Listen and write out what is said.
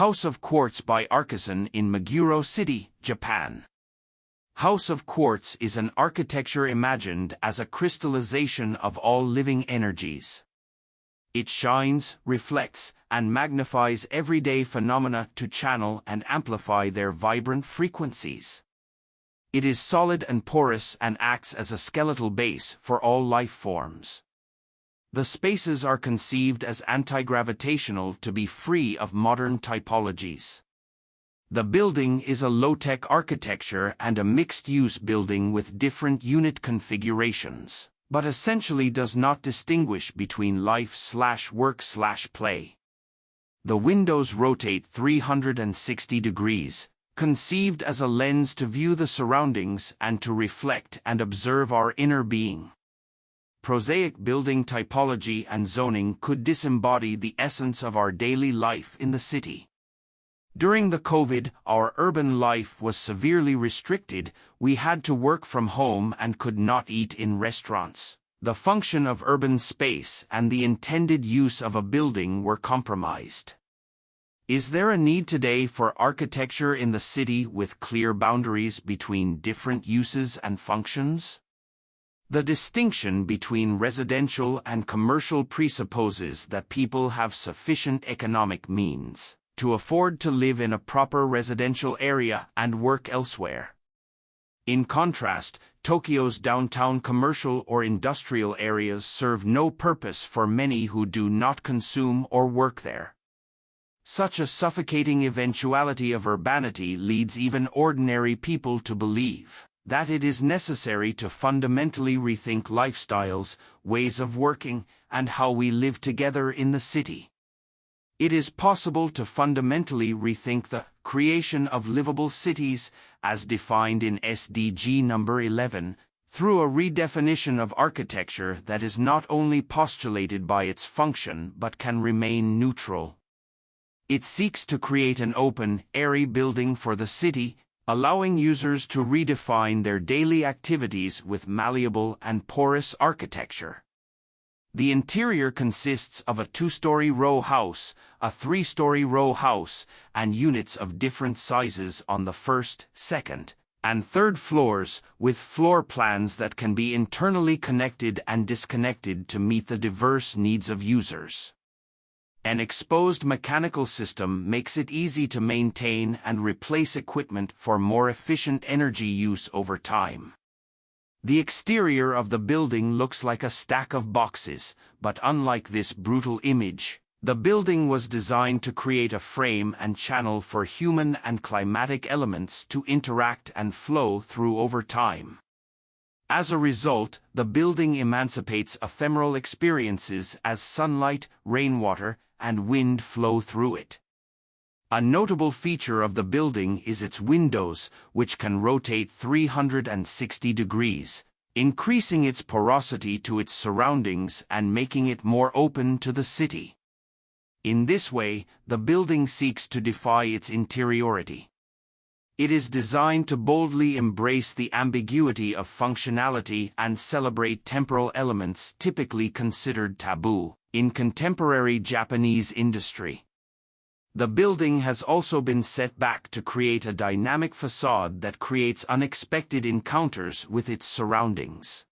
House of Quartz by Archisan in Meguro City, Japan. House of Quartz is an architecture imagined as a crystallization of all living energies. It shines, reflects, and magnifies everyday phenomena to channel and amplify their vibrant frequencies. It is solid and porous and acts as a skeletal base for all life forms. The spaces are conceived as anti-gravitational to be free of modern typologies. The building is a low-tech architecture and a mixed-use building with different unit configurations, but essentially does not distinguish between life/work/play. The windows rotate 360 degrees, conceived as a lens to view the surroundings and to reflect and observe our inner being. Prosaic building typology and zoning could disembody the essence of our daily life in the city. During the COVID, our urban life was severely restricted. We had to work from home and could not eat in restaurants. The function of urban space and the intended use of a building were compromised. Is there a need today for architecture in the city with clear boundaries between different uses and functions? The distinction between residential and commercial presupposes that people have sufficient economic means to afford to live in a proper residential area and work elsewhere. In contrast, Tokyo's downtown commercial or industrial areas serve no purpose for many who do not consume or work there. Such a suffocating eventuality of urbanity leads even ordinary people to believe that it is necessary to fundamentally rethink lifestyles, ways of working, and how we live together in the city. It is possible to fundamentally rethink the creation of livable cities, as defined in SDG number 11, through a redefinition of architecture that is not only postulated by its function but can remain neutral. It seeks to create an open, airy building for the city, allowing users to redefine their daily activities with malleable and porous architecture. The interior consists of a 2-story row house, a 3-story row house, and units of different sizes on the first, second, and third floors, with floor plans that can be internally connected and disconnected to meet the diverse needs of users. An exposed mechanical system makes it easy to maintain and replace equipment for more efficient energy use over time. The exterior of the building looks like a stack of boxes, but unlike this brutal image, the building was designed to create a frame and channel for human and climatic elements to interact and flow through over time. As a result, the building emancipates ephemeral experiences as sunlight, rainwater, and wind flow through it. A notable feature of the building is its windows, which can rotate 360 degrees, increasing its porosity to its surroundings and making it more open to the city. In this way, the building seeks to defy its interiority. It is designed to boldly embrace the ambiguity of functionality and celebrate temporal elements typically considered taboo in contemporary Japanese industry. The building has also been set back to create a dynamic facade that creates unexpected encounters with its surroundings.